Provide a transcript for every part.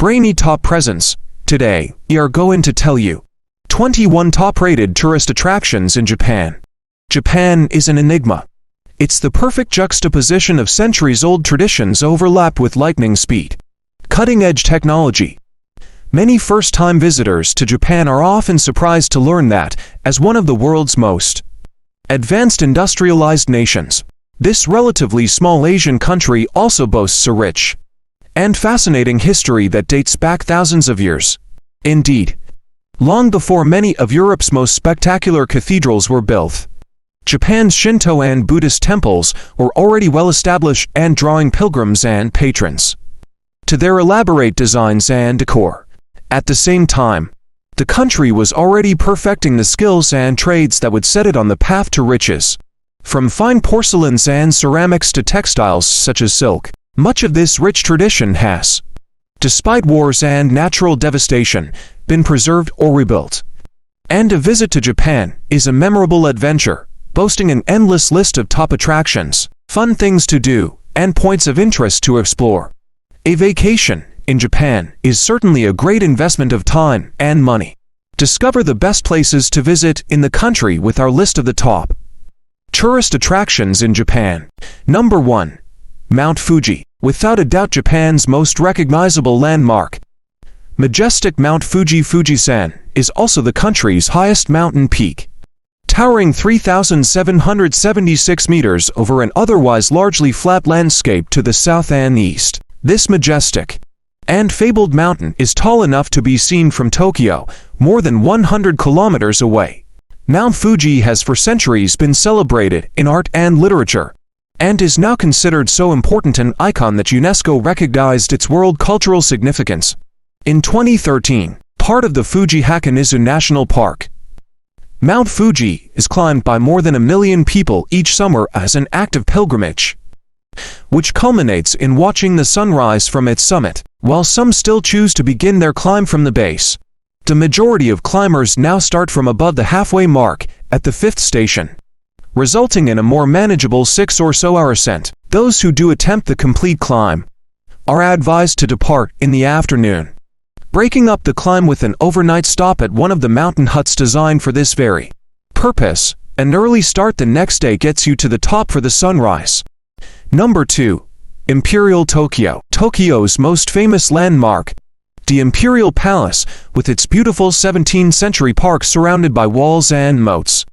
brainy top presents. Today, we are going to tell you 21 top-rated tourist attractions in Japan. Japan is an enigma. It's the perfect juxtaposition of centuries-old traditions overlapped with lightning speed. Cutting-edge technology. Many first-time visitors to Japan are often surprised to learn that, as one of the world's most advanced industrialized nations, this relatively small Asian country also boasts a rich and fascinating history that dates back thousands of years. Indeed, long before many of Europe's most spectacular cathedrals were built, Japan's Shinto and Buddhist temples were already well established and drawing pilgrims and patrons to their elaborate designs and decor. At the same time, the country was already perfecting the skills and trades that would set it on the path to riches. From fine porcelains and ceramics to textiles such as silk, much of this rich tradition has, despite wars and natural devastation, been preserved or rebuilt. And a visit to Japan is a memorable adventure, boasting an endless list of top attractions, fun things to do, and points of interest to explore. A vacation in Japan is certainly a great investment of time and money. Discover the best places to visit in the country with our list of the top tourist attractions in Japan. Number 1. Mount Fuji, without a doubt Japan's most recognizable landmark. Majestic Mount Fuji Fujisan is also the country's highest mountain peak, towering 3,776 meters over an otherwise largely flat landscape to the south and east. This majestic and fabled mountain is tall enough to be seen from Tokyo, more than 100 kilometers away. Mount Fuji has for centuries been celebrated in art and literature, and is now considered so important an icon that UNESCO recognized its world cultural significance. In 2013, part of the Fuji Hakonizu National Park. Mount Fuji is climbed by more than 1 million people each summer as an act of pilgrimage, which culminates in watching the sunrise from its summit. While some still choose to begin their climb from the base, the majority of climbers now start from above the halfway mark at the 5th station, resulting in a more manageable 6 or so hour ascent. Those who do attempt the complete climb are advised to depart in the afternoon, breaking up the climb with an overnight stop at one of the mountain huts designed for this very purpose. An early start the next day gets you to the top for the sunrise. Number 2. Imperial Tokyo. Tokyo's most famous landmark, the Imperial Palace, with its beautiful 17th century park surrounded by walls and moats,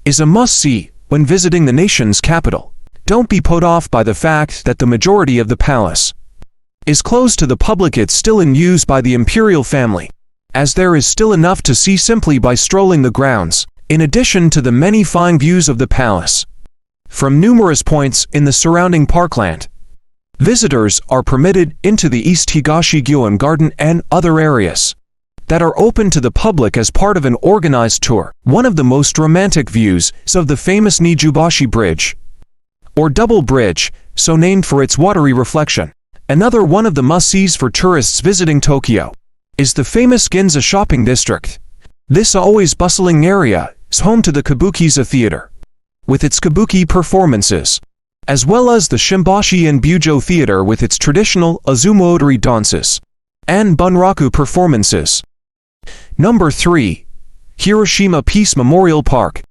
is a must-see when visiting the nation's capital. Don't be put off by the fact that the majority of the palace is closed to the public. It's still in use by the imperial family, as there is still enough to see simply by strolling the grounds, in addition to the many fine views of the palace from numerous points in the surrounding parkland. Visitors are permitted into the East Higashi-gyoen Garden and other areas that are open to the public as part of an organized tour. One of the most romantic views is of the famous Nijubashi Bridge, or Double Bridge, so named for its watery reflection. Another one of the must-sees for tourists visiting Tokyo is the famous Ginza shopping district. This always bustling area is home to the Kabukiza Theater, with its kabuki performances, as well as the Shimbashi and Bujo Theater with its traditional Azumo-odori dances and bunraku performances. Number 3. Hiroshima Peace Memorial Park.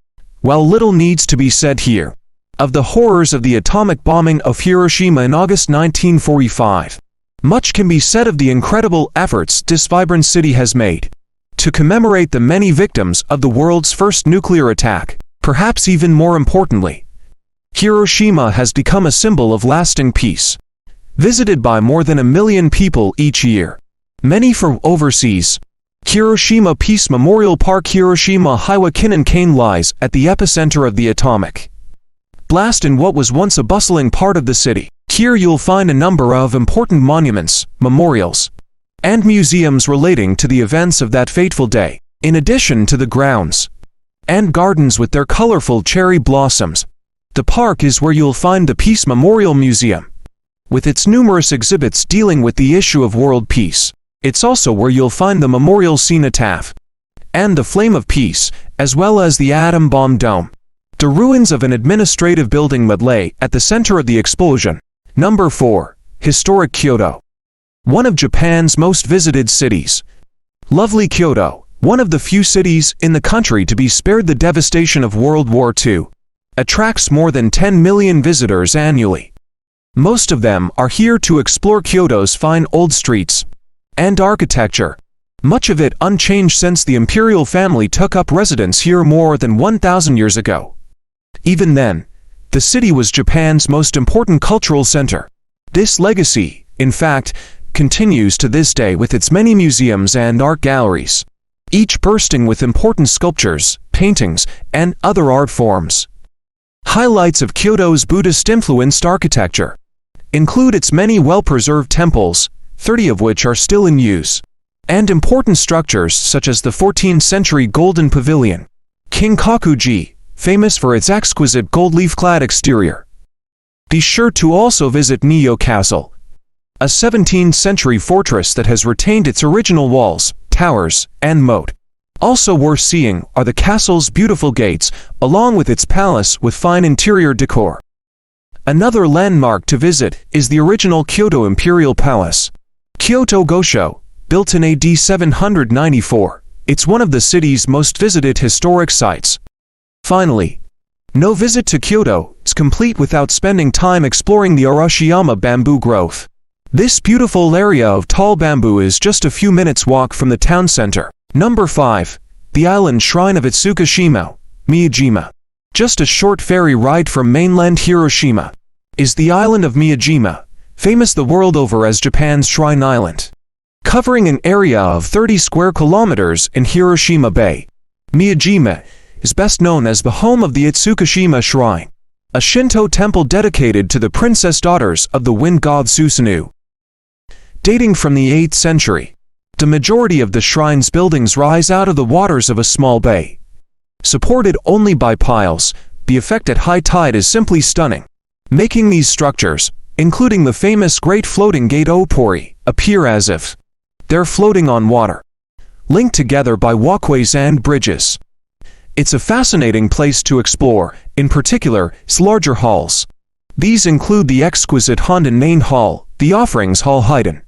While little needs to be said here of the horrors of the atomic bombing of Hiroshima in August 1945, much can be said of the incredible efforts this vibrant city has made to commemorate the many victims of the world's first nuclear attack. Perhaps even more importantly, Hiroshima has become a symbol of lasting peace, visited by more than 1 million people each year, many from overseas. Hiroshima Peace Memorial Park. Hiroshima Hiwa-Kinnan-Kane lies at the epicenter of the atomic blast in what was once a bustling part of the city. Here you'll find a number of important monuments, memorials, and museums relating to the events of that fateful day, in addition to the grounds and gardens with their colorful cherry blossoms. The park is where you'll find the Peace Memorial Museum, with its numerous exhibits dealing with the issue of world peace. It's also where you'll find the Memorial Cenotaph and the Flame of Peace, as well as the Atom Bomb Dome. The ruins of an administrative building lay at the center of the explosion. Number 4. Historic Kyoto. one of Japan's most visited cities. Lovely Kyoto, one of the few cities in the country to be spared the devastation of World War II, attracts more than 10 million visitors annually. Most of them are here to explore Kyoto's fine old streets and architecture, much of it unchanged since the imperial family took up residence here more than 1,000 years ago. Even then, the city was Japan's most important cultural center. This legacy, in fact, continues to this day with its many museums and art galleries, each bursting with important sculptures, paintings, and other art forms. Highlights of Kyoto's Buddhist-influenced architecture include its many well-preserved temples, 30 of which are still in use, and important structures such as the 14th-century Golden Pavilion, Kinkakuji, famous for its exquisite gold leaf-clad exterior. Be sure to also visit Nio Castle, a 17th-century fortress that has retained its original walls, towers, and moat. Also worth seeing are the castle's beautiful gates, along with its palace with fine interior decor. Another landmark to visit is the original Kyoto Imperial Palace, Kyoto Gosho, built in AD 794. It's one of the city's most visited historic sites. Finally, no visit to Kyoto is complete without spending time exploring the Arashiyama Bamboo Grove. This beautiful area of tall bamboo is just a few minutes' walk from the town center. Number 5. The island shrine of Asakusa, Miyajima. Just a short ferry ride from mainland Hiroshima is the island of Miyajima, famous the world over as Japan's Shrine Island. Covering an area of 30 square kilometers in Hiroshima Bay, Miyajima is best known as the home of the Asakusa Shrine, a Shinto temple dedicated to the princess daughters of the wind god Susanoo. Dating from the 8th century, the majority of the shrine's buildings rise out of the waters of a small bay. Supported only by piles, the effect at high tide is simply stunning, making these structures, including the famous Great Floating Gate Opori, appear as if they're floating on water, linked together by walkways and bridges. It's a fascinating place to explore, in particular, its larger halls. These include the exquisite Honden Main Hall, the Offerings Hall Heiden,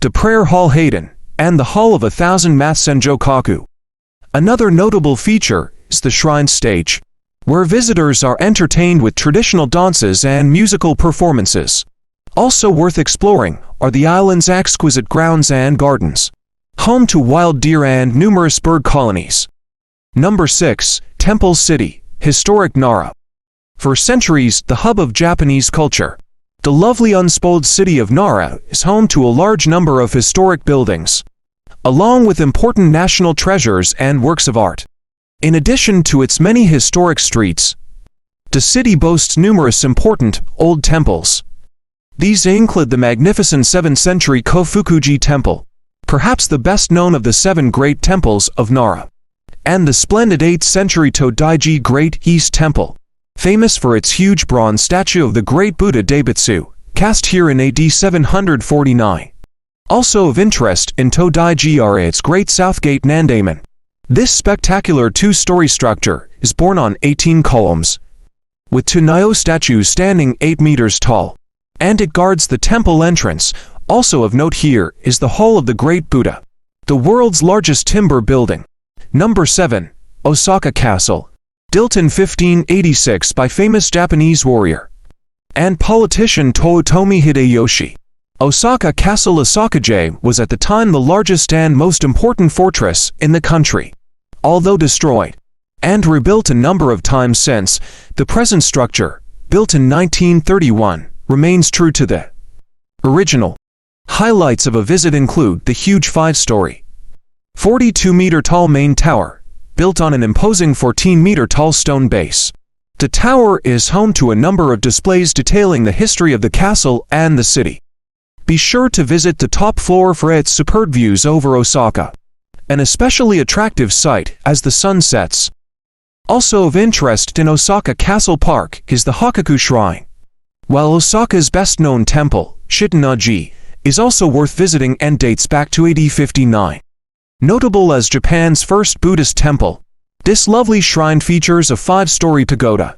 the Prayer Hall Hayden, and the Hall of 1,000 Maths Senjokaku. Another notable feature is the shrine stage, where visitors are entertained with traditional dances and musical performances. Also worth exploring are the island's exquisite grounds and gardens, home to wild deer and numerous bird colonies. Number 6. Temple City, historic Nara. For centuries, the hub of Japanese culture, the lovely unspoiled city of Nara is home to a large number of historic buildings, along with important national treasures and works of art. In addition to its many historic streets, the city boasts numerous important, old temples. These include the magnificent 7th century Kofukuji Temple, perhaps the best known of the 7 great temples of Nara, and the splendid 8th century Todaiji Great East Temple, famous for its huge bronze statue of the great Buddha Daibutsu, cast here in AD 749. Also of interest in Todaiji are its great Southgate Nandaemon. This spectacular 2-story structure is borne on 18 columns, with 2 Nyo statues standing 8 meters tall, and it guards the temple entrance. Also of note here is the Hall of the Great Buddha, the world's largest timber building. Number 7. Osaka Castle, built in 1586 by famous Japanese warrior and politician Toyotomi Hideyoshi. Osaka Castle Osaka-ji was at the time the largest and most important fortress in the country. Although destroyed and rebuilt a number of times since, the present structure, built in 1931, remains true to the original. Highlights of a visit include the huge 5-story, 42-meter-tall main tower, built on an imposing 14-meter-tall stone base. The tower is home to a number of displays detailing the history of the castle and the city. Be sure to visit the top floor for its superb views over Osaka, an especially attractive sight as the sun sets. Also of interest in Osaka Castle Park is the Hakaku Shrine, while Osaka's best-known temple, Shitennaji, is also worth visiting and dates back to AD 59. Notable as Japan's first Buddhist temple, this lovely shrine features a 5-story pagoda,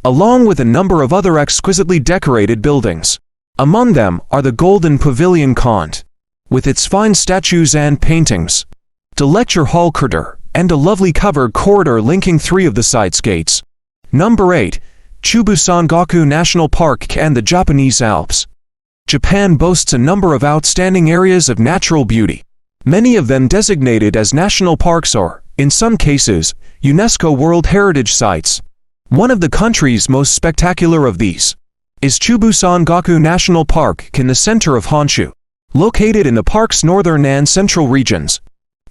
along with a number of other exquisitely decorated buildings. Among them are the Golden Pavilion Kont, with its fine statues and paintings, the lecture hall corridor, and a lovely covered corridor linking 3 of the site's gates. Number 8. Chibusan-gaku National Park and the Japanese Alps. Japan boasts a number of outstanding areas of natural beauty, many of them designated as national parks or, in some cases, UNESCO World Heritage Sites. One of the country's most spectacular of these is Chibusan-gaku National Park in the center of Honshu. Located in the park's northern and central regions,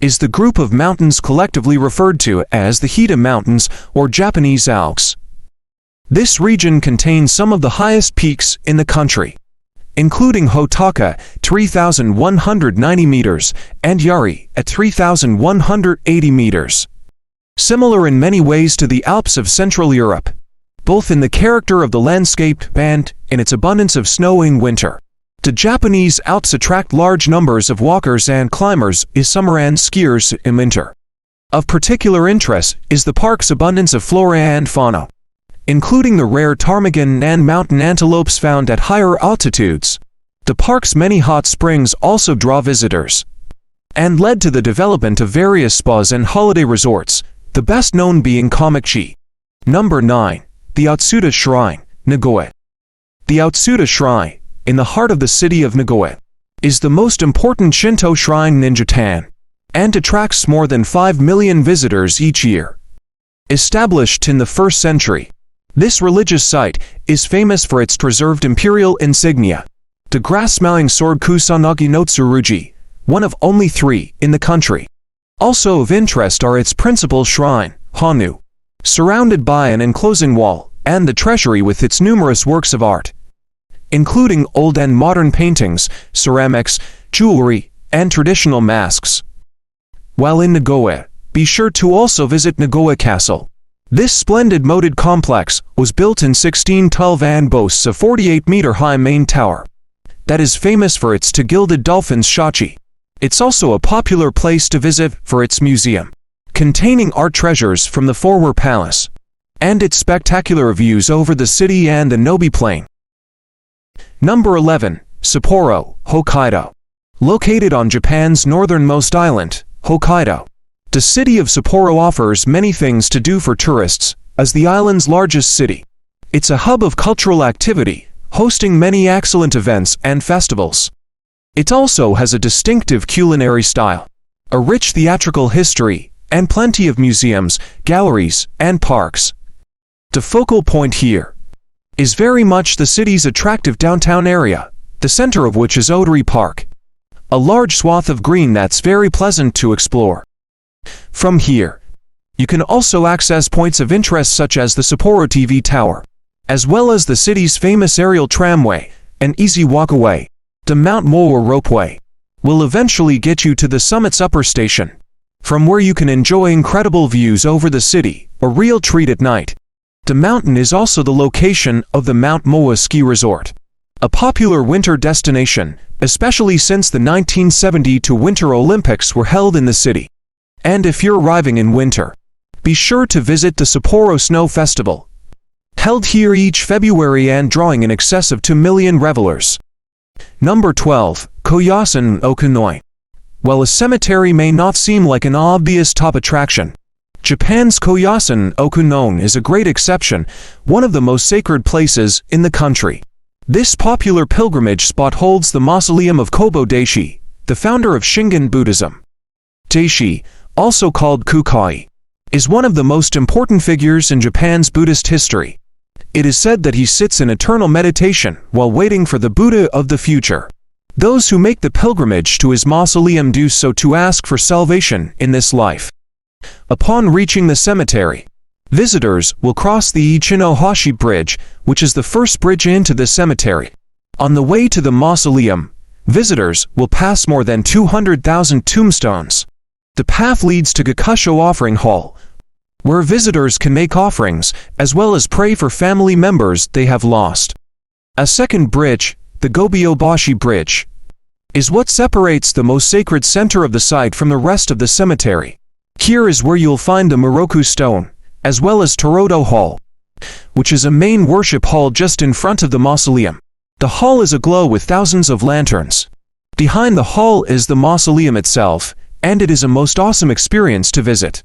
is the group of mountains collectively referred to as the Hida Mountains or Japanese Alps. This region contains some of the highest peaks in the country, including Hotaka, 3,190 meters, and Yari, at 3,180 meters. Similar in many ways to the Alps of Central Europe, both in the character of the landscape and in its abundance of snow in winter. The Japanese Alps attract large numbers of walkers and climbers in summer and skiers in winter. Of particular interest is the park's abundance of flora and fauna, including the rare ptarmigan and mountain antelopes found at higher altitudes. The park's many hot springs also draw visitors, and led to the development of various spas and holiday resorts, the best known being Kamachi. Number 9. The Atsuta Shrine, Nagoya. The Atsuta Shrine, in the heart of the city of Nagoya, is the most important Shinto shrine in Japan, and attracts more than 5 million visitors each year. Established in the 1st century, this religious site is famous for its preserved imperial insignia, the grass-smelling sword Kusanagi no Tsurugi, one of only 3 in the country. Also of interest are its principal shrine, Honu, surrounded by an enclosing wall, and the treasury with its numerous works of art, including old and modern paintings, ceramics, jewelry, and traditional masks. While in Nagoya, be sure to also visit Nagoya Castle. This splendid moated complex was built in 1612 and boasts a 48-meter-high main tower that is famous for its two gilded dolphins shachi. It's also a popular place to visit for its museum, containing art treasures from the former palace, and its spectacular views over the city and the Nobi Plain. Number 11. Sapporo, Hokkaido. Located on Japan's northernmost island, Hokkaido, the city of Sapporo offers many things to do for tourists. As the island's largest city, it's a hub of cultural activity, hosting many excellent events and festivals. It also has a distinctive culinary style, a rich theatrical history, and plenty of museums, galleries, and parks. The focal point here is very much the city's attractive downtown area, the center of which is Odori Park, a large swath of green that's very pleasant to explore. From here, you can also access points of interest such as the Sapporo TV Tower, as well as the city's famous aerial tramway, an easy walk away. The Mount Moa ropeway will eventually get you to the summit's upper station, from where you can enjoy incredible views over the city, a real treat at night. The mountain is also the location of the Mount Moa Ski Resort, a popular winter destination, especially since the 1972 Winter Olympics were held in the city. And if you're arriving in winter, be sure to visit the Sapporo Snow Festival, held here each February and drawing in excess of 2 million revelers. Number 12. Koyasan Okunoi. While a cemetery may not seem like an obvious top attraction, Japan's Koyasan Okunoi is a great exception, one of the most sacred places in the country. This popular pilgrimage spot holds the mausoleum of Kobo Daishi, the founder of Shingon Buddhism. Daishi, also called Kukai, is one of the most important figures in Japan's Buddhist history. It is said that he sits in eternal meditation while waiting for the Buddha of the future. Those who make the pilgrimage to his mausoleum do so to ask for salvation in this life. Upon reaching the cemetery, visitors will cross the Ichinohashi Bridge, which is the first bridge into the cemetery. On the way to the mausoleum, visitors will pass more than 200,000 tombstones. The path leads to Gakusho Offering Hall, where visitors can make offerings, as well as pray for family members they have lost. A second bridge, the Gobyobashi Bridge, is what separates the most sacred center of the site from the rest of the cemetery. Here is where you'll find the Moroku Stone, as well as Torodo Hall, which is a main worship hall just in front of the mausoleum. The hall is aglow with thousands of lanterns. Behind the hall is the mausoleum itself, and it is a most awesome experience to visit.